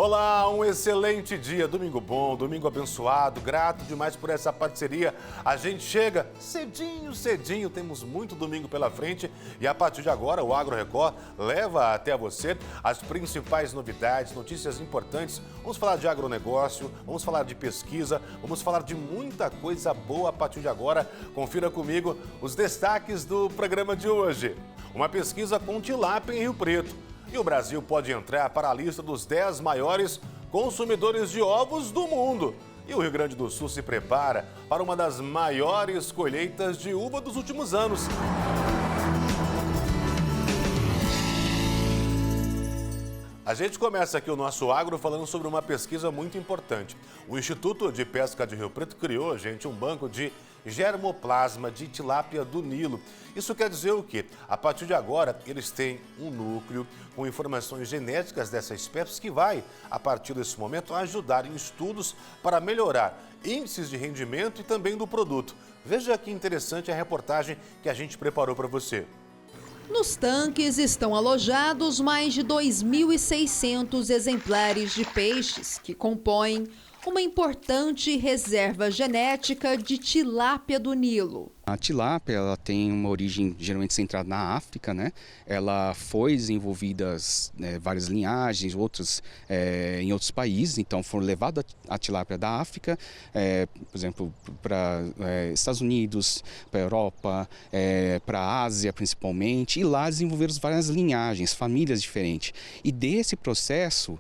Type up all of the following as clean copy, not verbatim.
Olá, um excelente dia, domingo bom, domingo abençoado, grato demais por essa parceria. A gente chega cedinho, temos muito domingo pela frente e a partir de agora o Agro Record leva até você as principais novidades, notícias importantes. Vamos falar de agronegócio, vamos falar de pesquisa, vamos falar de muita coisa boa a partir de agora. Confira comigo os destaques do programa de hoje. Uma pesquisa com tilápia em Rio Preto. E o Brasil pode entrar para a lista dos 10 maiores consumidores de ovos do mundo. E o Rio Grande do Sul se prepara para uma das maiores colheitas de uva dos últimos anos. A gente começa aqui o nosso agro falando sobre uma pesquisa muito importante. O Instituto de Pesca de Rio Preto criou, gente, um banco de germoplasma de tilápia do Nilo. Isso quer dizer o quê? A partir de agora, eles têm um núcleo com informações genéticas dessa espécie que vai, a partir desse momento, ajudar em estudos para melhorar índices de rendimento e também do produto. Veja que interessante a reportagem que a gente preparou para você. Nos tanques estão alojados mais de 2.600 exemplares de peixes, que compõem uma importante reserva genética de tilápia do Nilo. A tilápia, ela tem uma origem geralmente centrada na África, né? Ela foi desenvolvida várias linhagens, outras em outros países, então foram levadas a tilápia da África, por exemplo, para Estados Unidos, para a Europa, para a Ásia principalmente, e lá desenvolveram várias linhagens, famílias diferentes. E desse processo,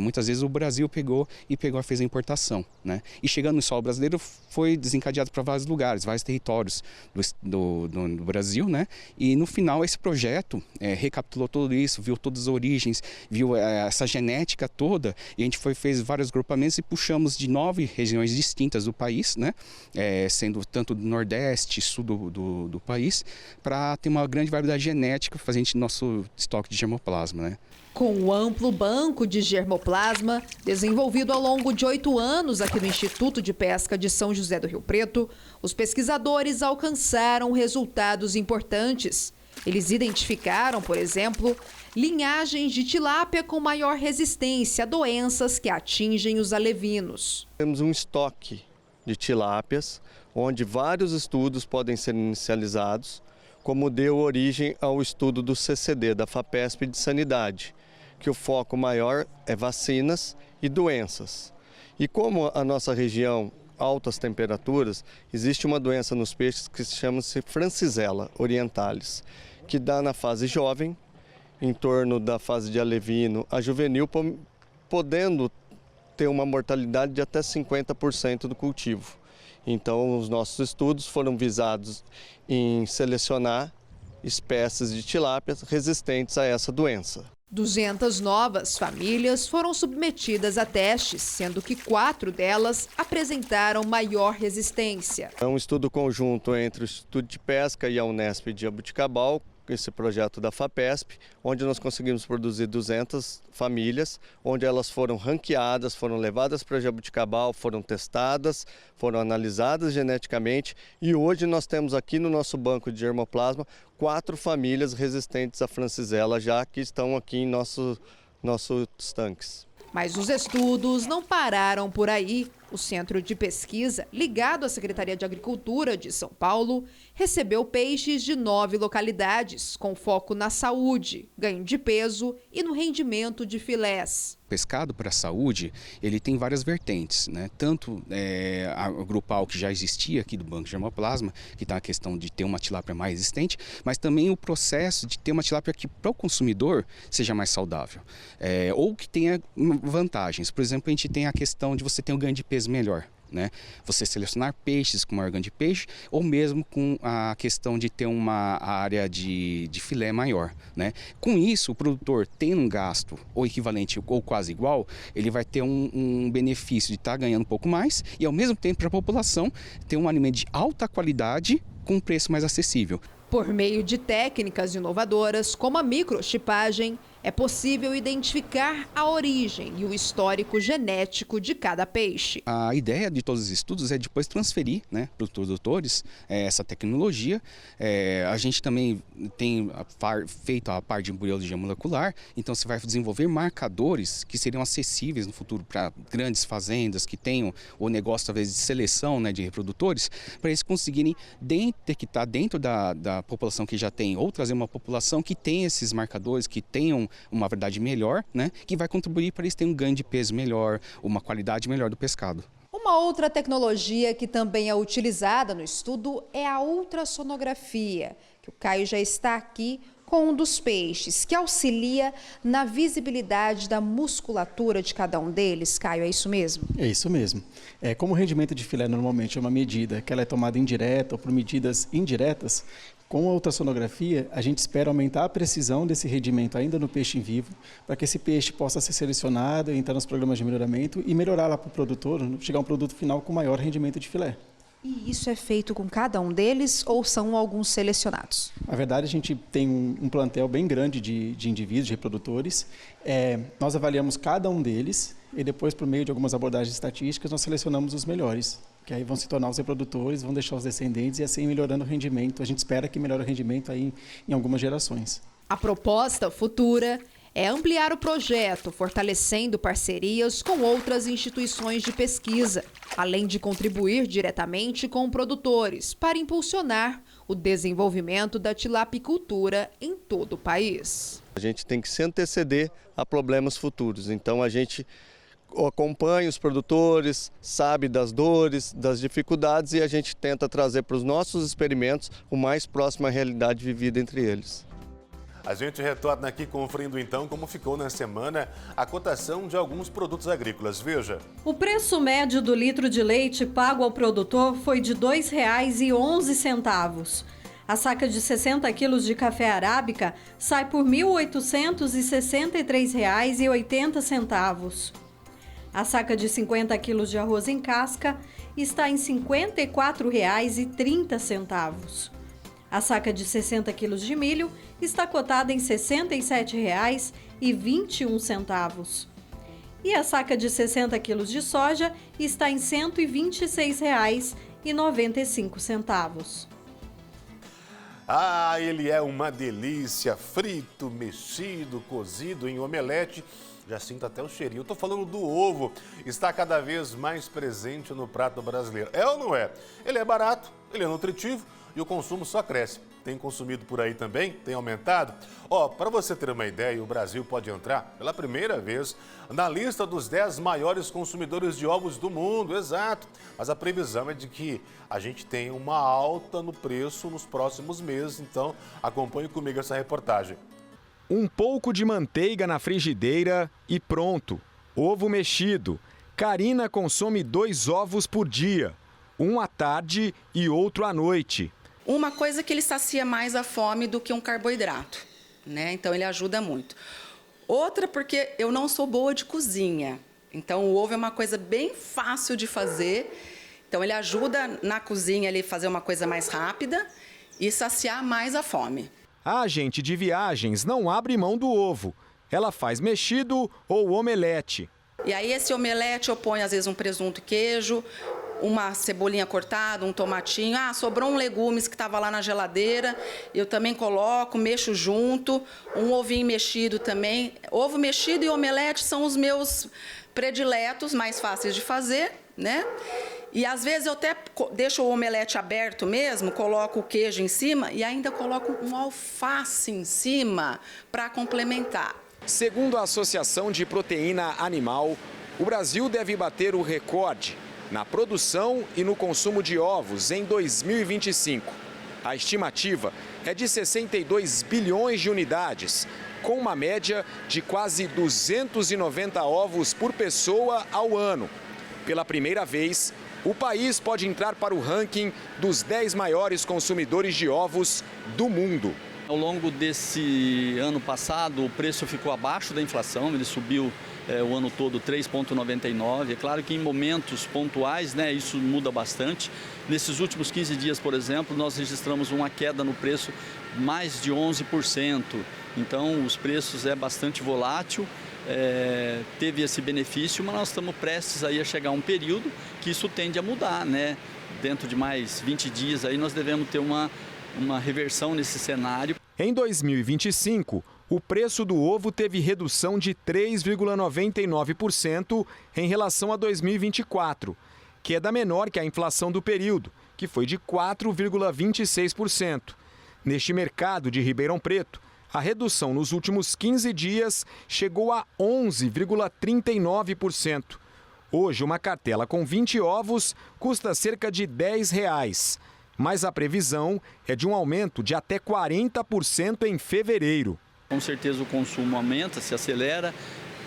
muitas vezes o Brasil pegou e fez a importação, né? E chegando no solo brasileiro foi desencadeado para vários lugares, vários territórios do Brasil, né? E no final esse projeto recapitulou tudo isso, viu todas as origens, viu essa genética toda, e a gente fez vários agrupamentos e puxamos de 9 regiões distintas do país, né? Sendo tanto do Nordeste, Sul do país, para ter uma grande variedade genética fazendo nosso estoque de germoplasma, né? Com o amplo banco de germoplasma, desenvolvido ao longo de 8 anos aqui no Instituto de Pesca de São José do Rio Preto, os pesquisadores alcançaram resultados importantes. Eles identificaram, por exemplo, linhagens de tilápia com maior resistência a doenças que atingem os alevinos. Temos um estoque de tilápias, onde vários estudos podem ser inicializados, como deu origem ao estudo do CCD, da FAPESP de Sanidade, que o foco maior é vacinas e doenças. E como a nossa região, altas temperaturas, existe uma doença nos peixes que se chama-se Francisella orientalis, que dá na fase jovem, em torno da fase de alevino a juvenil, podendo ter uma mortalidade de até 50% do cultivo. Então, os nossos estudos foram visados em selecionar espécies de tilápias resistentes a essa doença. 200 novas famílias foram submetidas a testes, sendo que 4 delas apresentaram maior resistência. É um estudo conjunto entre o Instituto de Pesca e a Unesp de Jaboticabal, esse projeto da FAPESP, onde nós conseguimos produzir 200 famílias, onde elas foram ranqueadas, foram levadas para Jaboticabal, foram testadas, foram analisadas geneticamente, e hoje nós temos aqui no nosso banco de germoplasma 4 famílias resistentes à Francisella, já que estão aqui em nossos tanques. Mas os estudos não pararam por aí. O Centro de Pesquisa, ligado à Secretaria de Agricultura de São Paulo, recebeu peixes de 9 localidades, com foco na saúde, ganho de peso e no rendimento de filés. O pescado para a saúde, ele tem várias vertentes, né? Tanto a grupal que já existia aqui do Banco de Germoplasma, que está a questão de ter uma tilápia mais resistente, mas também o processo de ter uma tilápia que para o consumidor seja mais saudável, ou que tenha vantagens. Por exemplo, a gente tem a questão de você ter um ganho de peso melhor, né? Você selecionar peixes com maior ganho de peixe, ou mesmo com a questão de ter uma área de filé maior, né? Com isso, o produtor tendo um gasto ou equivalente ou quase igual, ele vai ter um benefício de estar ganhando um pouco mais e ao mesmo tempo para a população ter um alimento de alta qualidade com um preço mais acessível. Por meio de técnicas inovadoras, como a microchipagem, é possível identificar a origem e o histórico genético de cada peixe. A ideia de todos os estudos é depois transferir, né, para os produtores essa tecnologia. A gente também tem feito a parte de embriologia molecular, então você vai desenvolver marcadores que seriam acessíveis no futuro para grandes fazendas que tenham o negócio talvez de seleção, né, de reprodutores, para eles conseguirem detectar dentro da população que já tem, ou trazer uma população que tem esses marcadores, que tenham uma verdade melhor, né, que vai contribuir para eles terem um ganho de peso melhor, uma qualidade melhor do pescado. Uma outra tecnologia que também é utilizada no estudo é a ultrassonografia, que o Caio já está aqui com um dos peixes, que auxilia na visibilidade da musculatura de cada um deles. Caio, é isso mesmo? É isso mesmo. Como o rendimento de filé normalmente é uma medida que ela é tomada indireta ou por medidas indiretas, com a ultrassonografia, a gente espera aumentar a precisão desse rendimento ainda no peixe em vivo, para que esse peixe possa ser selecionado, entrar nos programas de melhoramento e melhorar lá para o produtor, chegar a um produto final com maior rendimento de filé. E isso é feito com cada um deles ou são alguns selecionados? Na verdade, a gente tem um plantel bem grande de indivíduos, de reprodutores. Nós avaliamos cada um deles e depois, por meio de algumas abordagens estatísticas, nós selecionamos os melhores, que aí vão se tornar os reprodutores, vão deixar os descendentes e assim melhorando o rendimento. A gente espera que melhore o rendimento aí em algumas gerações. A proposta futura é ampliar o projeto, fortalecendo parcerias com outras instituições de pesquisa, além de contribuir diretamente com produtores para impulsionar o desenvolvimento da tilapicultura em todo o país. A gente tem que se anteceder a problemas futuros, então a gente acompanha os produtores, sabe das dores, das dificuldades e a gente tenta trazer para os nossos experimentos o mais próximo à realidade vivida entre eles. A gente retorna aqui conferindo então como ficou na semana a cotação de alguns produtos agrícolas. Veja. O preço médio do litro de leite pago ao produtor foi de R$ 2,11. A saca de 60 quilos de café arábica sai por R$ 1.863,80. A saca de 50 quilos de arroz em casca está em R$ 54,30. A saca de 60 quilos de milho está cotada em R$ 67,21. E a saca de 60 quilos de soja está em R$ 126,95. Ah, ele é uma delícia, frito, mexido, cozido em omelete. Já sinto até o cheirinho. Eu tô falando do ovo. Está cada vez mais presente no prato brasileiro. É ou não é? Ele é barato, ele é nutritivo e o consumo só cresce. Tem consumido por aí também? Tem aumentado? Para você ter uma ideia, o Brasil pode entrar pela primeira vez na lista dos 10 maiores consumidores de ovos do mundo, exato. Mas a previsão é de que a gente tenha uma alta no preço nos próximos meses, então acompanhe comigo essa reportagem. Um pouco de manteiga na frigideira e pronto. Ovo mexido. Karina consome 2 ovos por dia, um à tarde e outro à noite. Uma coisa que ele sacia mais a fome do que um carboidrato, né? Então ele ajuda muito. Outra porque eu não sou boa de cozinha, então o ovo é uma coisa bem fácil de fazer. Então ele ajuda na cozinha ali fazer uma coisa mais rápida e saciar mais a fome. A agente de viagens não abre mão do ovo. Ela faz mexido ou omelete. E aí esse omelete eu ponho às vezes um presunto e queijo, uma cebolinha cortada, um tomatinho. Sobrou um legumes que estava lá na geladeira, eu também coloco, mexo junto. Um ovinho mexido também. Ovo mexido e omelete são os meus prediletos, mais fáceis de fazer, né? E às vezes eu até deixo o omelete aberto mesmo, coloco o queijo em cima e ainda coloco um alface em cima para complementar. Segundo a Associação de Proteína Animal, o Brasil deve bater o recorde na produção e no consumo de ovos em 2025. A estimativa é de 62 bilhões de unidades, com uma média de quase 290 ovos por pessoa ao ano. Pela primeira vez, o país pode entrar para o ranking dos 10 maiores consumidores de ovos do mundo. Ao longo desse ano passado, o preço ficou abaixo da inflação, ele subiu o ano todo 3,99. É claro que em momentos pontuais, né, isso muda bastante. Nesses últimos 15 dias, por exemplo, nós registramos uma queda no preço mais de 11%. Então, os preços é bastante volátil. Teve esse benefício, mas nós estamos prestes aí a chegar a um período que isso tende a mudar, né? Dentro de mais 20 dias aí nós devemos ter uma reversão nesse cenário. Em 2025, o preço do ovo teve redução de 3,99% em relação a 2024, queda menor que a inflação do período, que foi de 4,26%. Neste mercado de Ribeirão Preto, a redução nos últimos 15 dias chegou a 11,39%. Hoje, uma cartela com 20 ovos custa cerca de R$10, mas a previsão é de um aumento de até 40% em fevereiro. Com certeza o consumo aumenta, se acelera,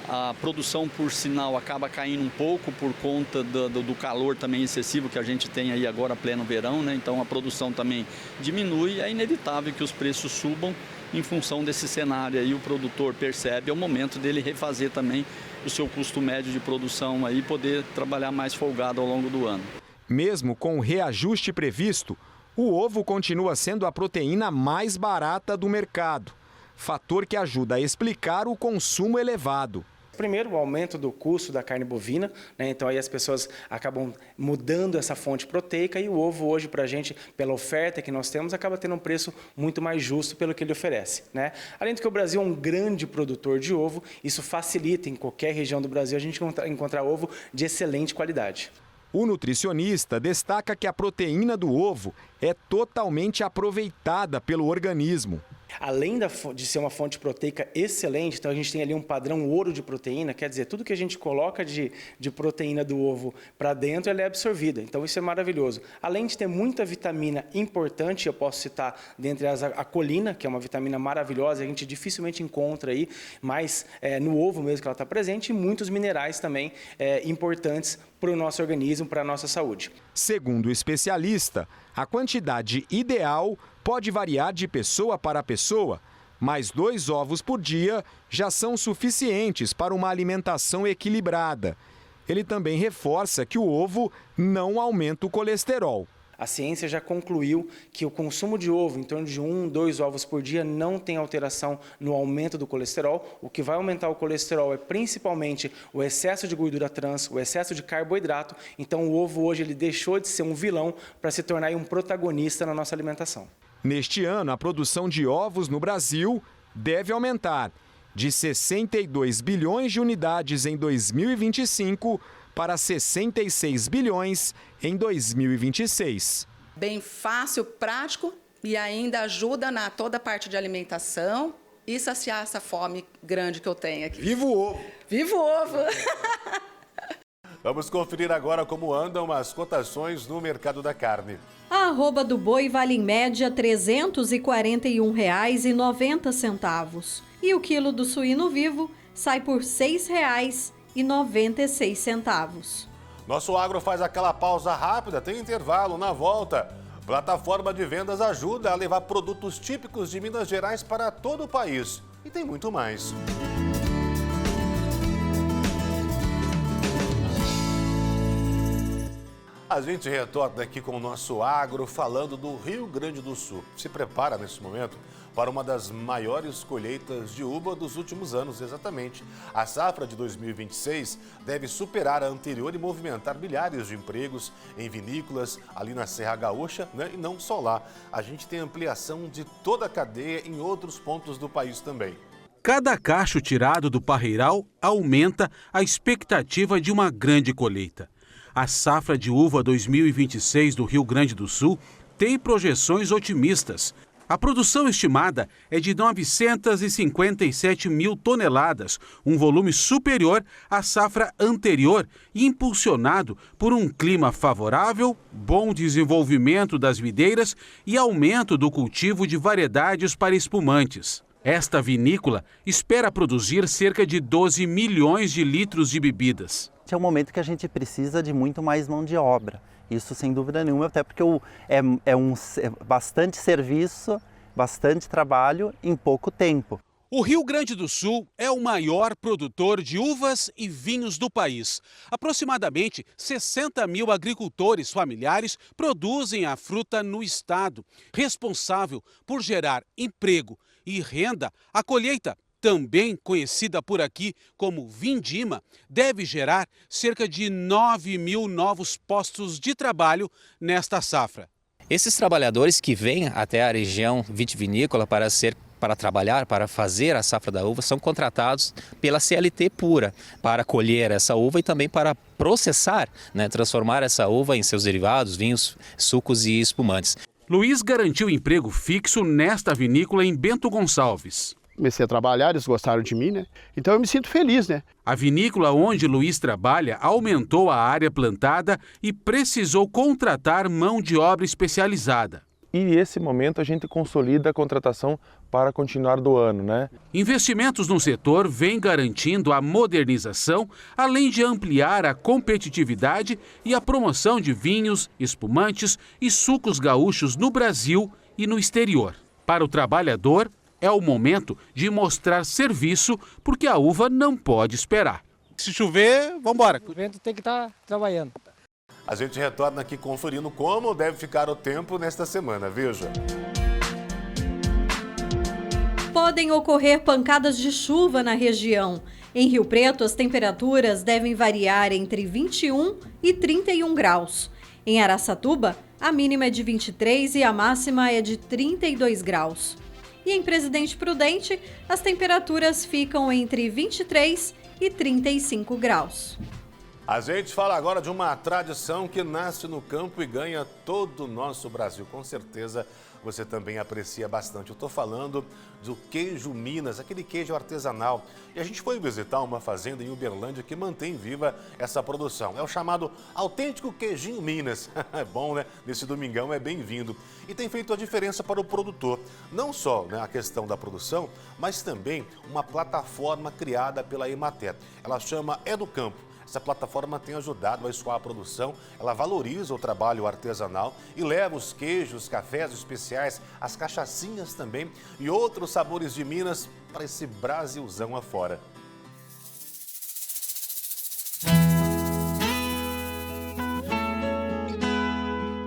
a produção, por sinal, acaba caindo um pouco por conta do calor também excessivo que a gente tem aí agora pleno verão, né? Então a produção também diminui e é inevitável que os preços subam em função desse cenário aí. O produtor percebe, é o momento dele refazer também o seu custo médio de produção aí, poder trabalhar mais folgado ao longo do ano. Mesmo com o reajuste previsto, o ovo continua sendo a proteína mais barata do mercado, fator que ajuda a explicar o consumo elevado. Primeiro, o aumento do custo da carne bovina, né? Então aí as pessoas acabam mudando essa fonte proteica e o ovo hoje para a gente, pela oferta que nós temos, acaba tendo um preço muito mais justo pelo que ele oferece, né? Além de que o Brasil é um grande produtor de ovo, isso facilita em qualquer região do Brasil a gente encontrar ovo de excelente qualidade. O nutricionista destaca que a proteína do ovo é totalmente aproveitada pelo organismo. Além de ser uma fonte proteica excelente, então a gente tem ali um padrão ouro de proteína, quer dizer, tudo que a gente coloca de proteína do ovo para dentro, ela é absorvida, então isso é maravilhoso. Além de ter muita vitamina importante, eu posso citar dentre elas a colina, que é uma vitamina maravilhosa, a gente dificilmente encontra aí, mas no ovo mesmo que ela está presente, e muitos minerais também importantes para o nosso organismo, para a nossa saúde. Segundo o especialista, a quantidade ideal pode variar de pessoa para pessoa, mas 2 ovos por dia já são suficientes para uma alimentação equilibrada. Ele também reforça que o ovo não aumenta o colesterol. A ciência já concluiu que o consumo de ovo, em torno de 1, 2 ovos por dia, não tem alteração no aumento do colesterol. O que vai aumentar o colesterol é principalmente o excesso de gordura trans, o excesso de carboidrato. Então o ovo hoje ele deixou de ser um vilão para se tornar um protagonista na nossa alimentação. Neste ano, a produção de ovos no Brasil deve aumentar de 62 bilhões de unidades em 2025 para 66 bilhões em 2026. Bem fácil, prático e ainda ajuda na toda a parte de alimentação e saciar essa fome grande que eu tenho aqui. Viva o ovo! Viva o ovo! Vamos conferir agora como andam as cotações no mercado da carne. A arroba do boi vale em média R$ 341,90 e o quilo do suíno vivo sai por R$ 6,96. Nosso agro faz aquela pausa rápida, tem intervalo. Na volta, plataforma de vendas ajuda a levar produtos típicos de Minas Gerais para todo o país. E tem muito mais. A gente retorna aqui com o nosso agro, falando do Rio Grande do Sul. Se prepara nesse momento para uma das maiores colheitas de uva dos últimos anos, exatamente. A safra de 2026 deve superar a anterior e movimentar milhares de empregos em vinícolas ali na Serra Gaúcha, né? E não só lá. A gente tem ampliação de toda a cadeia em outros pontos do país também. Cada cacho tirado do parreiral aumenta a expectativa de uma grande colheita. A safra de uva 2026 do Rio Grande do Sul tem projeções otimistas. A produção estimada é de 957 mil toneladas, um volume superior à safra anterior e impulsionado por um clima favorável, bom desenvolvimento das videiras e aumento do cultivo de variedades para espumantes. Esta vinícola espera produzir cerca de 12 milhões de litros de bebidas. É um momento que a gente precisa de muito mais mão de obra. Isso sem dúvida nenhuma, até porque é bastante serviço, bastante trabalho em pouco tempo. O Rio Grande do Sul é o maior produtor de uvas e vinhos do país. Aproximadamente 60 mil agricultores familiares produzem a fruta no estado. Responsável por gerar emprego e renda, a colheita, também conhecida por aqui como vindima, deve gerar cerca de 9 mil novos postos de trabalho nesta safra. Esses trabalhadores que vêm até a região vitivinícola para trabalhar, para fazer a safra da uva, são contratados pela CLT pura para colher essa uva e também para processar, transformar essa uva em seus derivados, vinhos, sucos e espumantes. Luiz garantiu emprego fixo nesta vinícola em Bento Gonçalves. Comecei a trabalhar, eles gostaram de mim, Então eu me sinto feliz, A vinícola onde Luiz trabalha aumentou a área plantada e precisou contratar mão de obra especializada. E nesse momento a gente consolida a contratação para continuar do ano, Investimentos no setor vêm garantindo a modernização, além de ampliar a competitividade e a promoção de vinhos, espumantes e sucos gaúchos no Brasil e no exterior. Para o trabalhador, é o momento de mostrar serviço, porque a uva não pode esperar. Se chover, vamos embora. O vento tem que estar trabalhando. A gente retorna aqui conferindo como deve ficar o tempo nesta semana, veja. Podem ocorrer pancadas de chuva na região. Em Rio Preto, as temperaturas devem variar entre 21 e 31 graus. Em Araçatuba, a mínima é de 23 e a máxima é de 32 graus. E em Presidente Prudente, as temperaturas ficam entre 23 e 35 graus. A gente fala agora de uma tradição que nasce no campo e ganha todo o nosso Brasil. Com certeza você também aprecia bastante. Eu estou falando do queijo Minas, aquele queijo artesanal. E a gente foi visitar uma fazenda em Uberlândia que mantém viva essa produção. É o chamado autêntico queijinho Minas. É bom, Nesse domingão é bem-vindo. E tem feito a diferença para o produtor. Não só a questão da produção, mas também uma plataforma criada pela Emater. Ela chama É do Campo. Essa plataforma tem ajudado a escoar a produção, ela valoriza o trabalho artesanal e leva os queijos, cafés especiais, as cachaçinhas também e outros sabores de Minas para esse Brasilzão afora.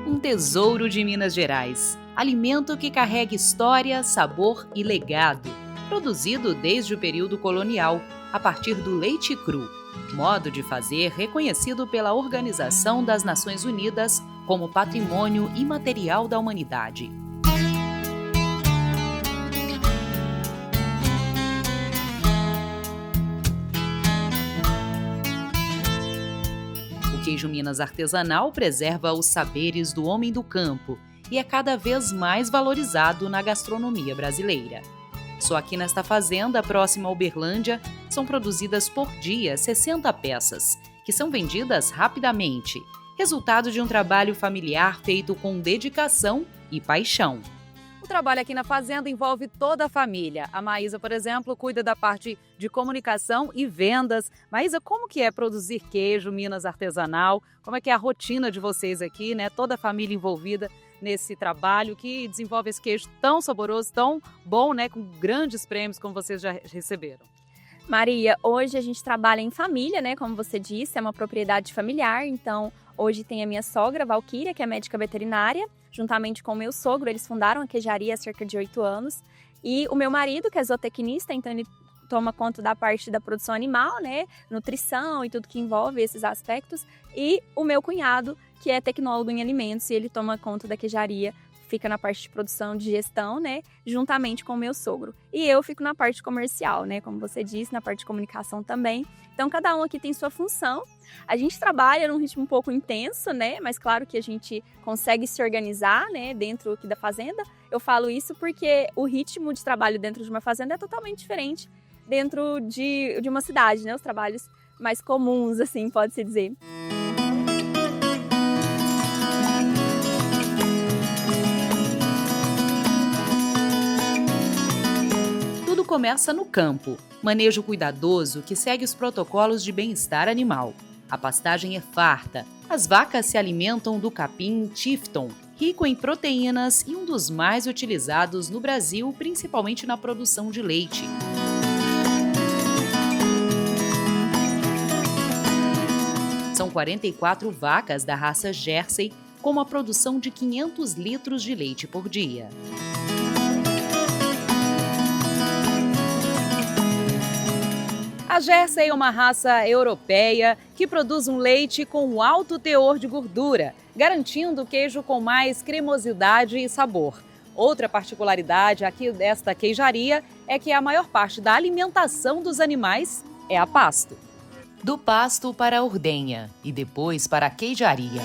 Um tesouro de Minas Gerais, alimento que carrega história, sabor e legado, produzido desde o período colonial, a partir do leite cru. Modo de fazer reconhecido pela Organização das Nações Unidas como Patrimônio Imaterial da Humanidade. O queijo Minas artesanal preserva os saberes do homem do campo e é cada vez mais valorizado na gastronomia brasileira. Só aqui nesta fazenda, próxima a Uberlândia, são produzidas por dia 60 peças, que são vendidas rapidamente, resultado de um trabalho familiar feito com dedicação e paixão. O trabalho aqui na fazenda envolve toda a família. A Maísa, por exemplo, cuida da parte de comunicação e vendas. Maísa, como que é produzir queijo Minas artesanal? Como é que é a rotina de vocês aqui, Toda a família envolvida nesse trabalho que desenvolve esse queijo tão saboroso, tão bom, com grandes prêmios como vocês já receberam. Maria, hoje a gente trabalha em família, como você disse, é uma propriedade familiar, então hoje tem a minha sogra, Valquíria, que é médica veterinária, juntamente com o meu sogro, eles fundaram a queijaria há cerca de 8 anos, e o meu marido, que é zootecnista, então ele toma conta da parte da produção animal, nutrição e tudo que envolve esses aspectos, e o meu cunhado, que é tecnólogo em alimentos, e ele toma conta da queijaria, fica na parte de produção de gestão, juntamente com o meu sogro. E eu fico na parte comercial, como você disse, na parte de comunicação também. Então, cada um aqui tem sua função. A gente trabalha num ritmo um pouco intenso, mas claro que a gente consegue se organizar, dentro aqui da fazenda. Eu falo isso porque o ritmo de trabalho dentro de uma fazenda é totalmente diferente dentro de uma cidade, os trabalhos mais comuns, assim, pode-se dizer. Tudo começa no campo. Manejo cuidadoso que segue os protocolos de bem-estar animal. A pastagem é farta. As vacas se alimentam do capim Tifton, rico em proteínas e um dos mais utilizados no Brasil, principalmente na produção de leite. São 44 vacas da raça Jersey, com uma produção de 500 litros de leite por dia. A Jersey é uma raça europeia que produz um leite com alto teor de gordura, garantindo o queijo com mais cremosidade e sabor. Outra particularidade aqui desta queijaria é que a maior parte da alimentação dos animais é a pasto. Do pasto para a ordenha e depois para a queijaria.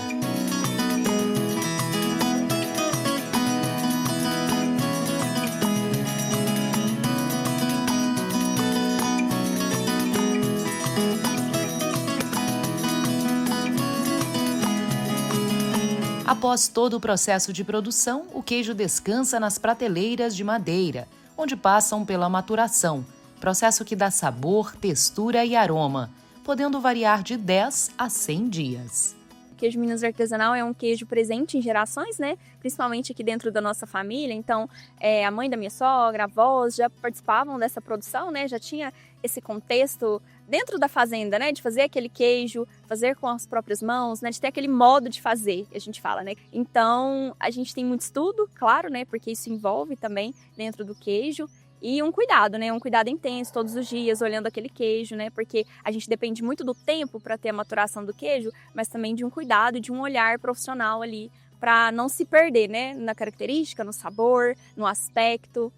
Após todo o processo de produção, o queijo descansa nas prateleiras de madeira, onde passam pela maturação, processo que dá sabor, textura e aroma, podendo variar de 10 a 100 dias. O queijo Minas artesanal é um queijo presente em gerações, né? Principalmente aqui dentro da nossa família. Então, a mãe da minha sogra, avós já participavam dessa produção, né? Já tinha esse contexto dentro da fazenda, né? De fazer aquele queijo, fazer com as próprias mãos, né? De ter aquele modo de fazer, que a gente fala, né? Então, a gente tem muito estudo, claro, né? Porque isso envolve também dentro do queijo. E um cuidado, né? Um cuidado intenso todos os dias, olhando aquele queijo, né? Porque a gente depende muito do tempo para ter a maturação do queijo, mas também de um cuidado, de um olhar profissional ali, para não se perder, né? Na característica, no sabor, no aspecto.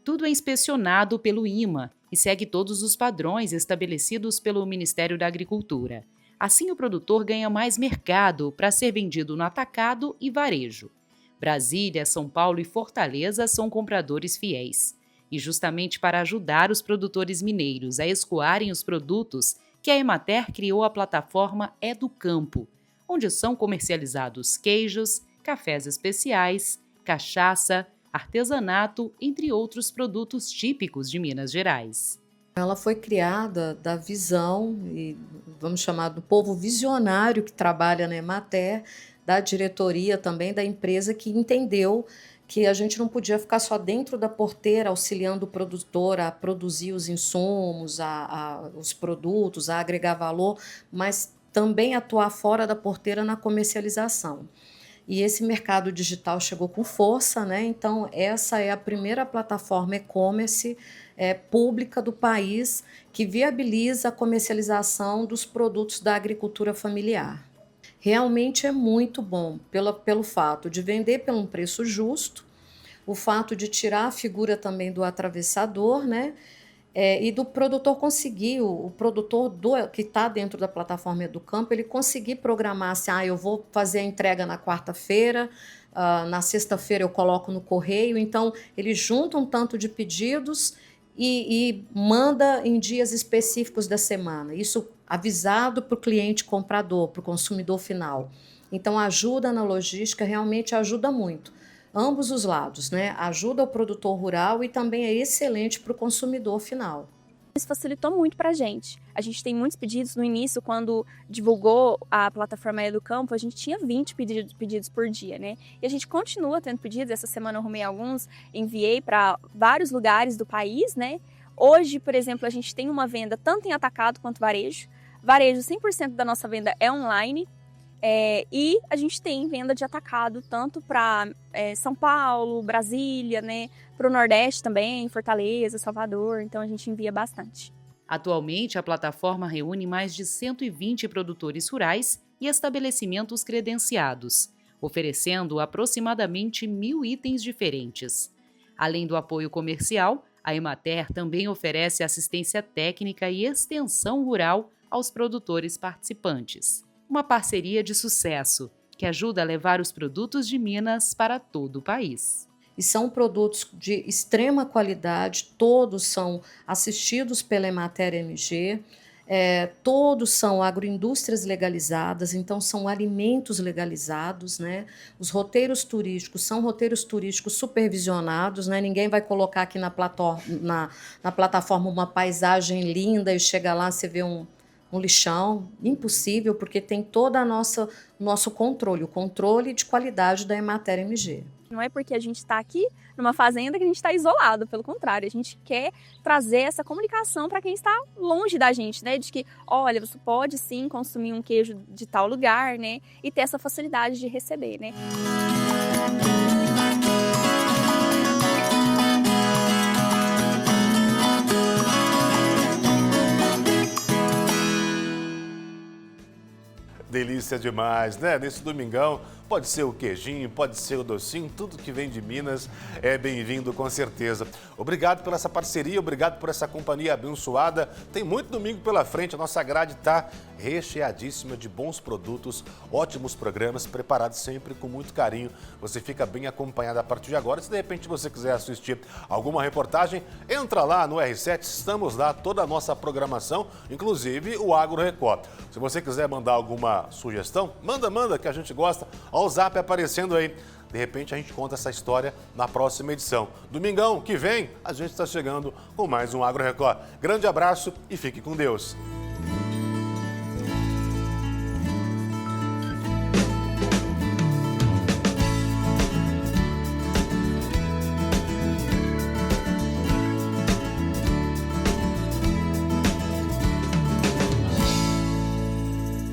Tudo é inspecionado pelo IMA e segue todos os padrões estabelecidos pelo Ministério da Agricultura. Assim, o produtor ganha mais mercado para ser vendido no atacado e varejo. Brasília, São Paulo e Fortaleza são compradores fiéis. E justamente para ajudar os produtores mineiros a escoarem os produtos, que a Emater criou a plataforma É do Campo, onde são comercializados queijos, cafés especiais, cachaça, artesanato, entre outros produtos típicos de Minas Gerais. Ela foi criada da visão, e vamos chamar do povo visionário que trabalha na Emater, da diretoria também da empresa, que entendeu que a gente não podia ficar só dentro da porteira auxiliando o produtor a produzir os insumos, os produtos, a agregar valor, mas também atuar fora da porteira na comercialização. E esse mercado digital chegou com força, né? Então essa é a primeira plataforma e-commerce pública do país que viabiliza a comercialização dos produtos da agricultura familiar. Realmente é muito bom pelo fato de vender por um preço justo, o fato de tirar a figura também do atravessador, né? E do produtor conseguir, o produtor que está dentro da plataforma do campo, ele conseguir programar assim, eu vou fazer a entrega na quarta-feira, na sexta-feira eu coloco no correio, então ele junta um tanto de pedidos e manda em dias específicos da semana, isso avisado para o cliente comprador, para o consumidor final. Então ajuda na logística, realmente ajuda muito. Ambos os lados, né? Ajuda o produtor rural e também é excelente para o consumidor final. Isso facilitou muito para a gente. A gente tem muitos pedidos. No início, quando divulgou a plataforma É do Campo, a gente tinha 20 pedidos por dia, né? E a gente continua tendo pedidos. Essa semana eu arrumei alguns, enviei para vários lugares do país, né? Hoje, por exemplo, a gente tem uma venda tanto em atacado quanto varejo. Varejo, 100% da nossa venda é online. E a gente tem venda de atacado tanto para São Paulo, Brasília, né, para o Nordeste também, Fortaleza, Salvador, então a gente envia bastante. Atualmente, a plataforma reúne mais de 120 produtores rurais e estabelecimentos credenciados, oferecendo aproximadamente 1.000 itens diferentes. Além do apoio comercial, a Emater também oferece assistência técnica e extensão rural aos produtores participantes. Uma parceria de sucesso, que ajuda a levar os produtos de Minas para todo o país. E são produtos de extrema qualidade, todos são assistidos pela Emater MG, todos são agroindústrias legalizadas, então são alimentos legalizados, né? Os roteiros turísticos são roteiros turísticos supervisionados, né? Ninguém vai colocar aqui na plataforma uma paisagem linda e chega lá, você vê um um lixão, impossível, porque tem todo nosso controle, o controle de qualidade da Emater MG. Não é porque a gente está aqui numa fazenda que a gente está isolado, pelo contrário, a gente quer trazer essa comunicação para quem está longe da gente, né? De que, olha, você pode sim consumir um queijo de tal lugar, né? E ter essa facilidade de receber, né? Delícia demais, né? Nesse domingão, pode ser o queijinho, pode ser o docinho, tudo que vem de Minas é bem-vindo com certeza. Obrigado pela essa parceria, obrigado por essa companhia abençoada. Tem muito domingo pela frente, a nossa grade está recheadíssima de bons produtos, ótimos programas, preparados sempre com muito carinho. Você fica bem acompanhado a partir de agora. Se de repente você quiser assistir alguma reportagem, entra lá no R7, estamos lá, toda a nossa programação, inclusive o Agro Record. Se você quiser mandar alguma sugestão, manda que a gente gosta. Olha o zap aparecendo aí. De repente a gente conta essa história na próxima edição. Domingão que vem, a gente está chegando com mais um Agro Record. Grande abraço e fique com Deus.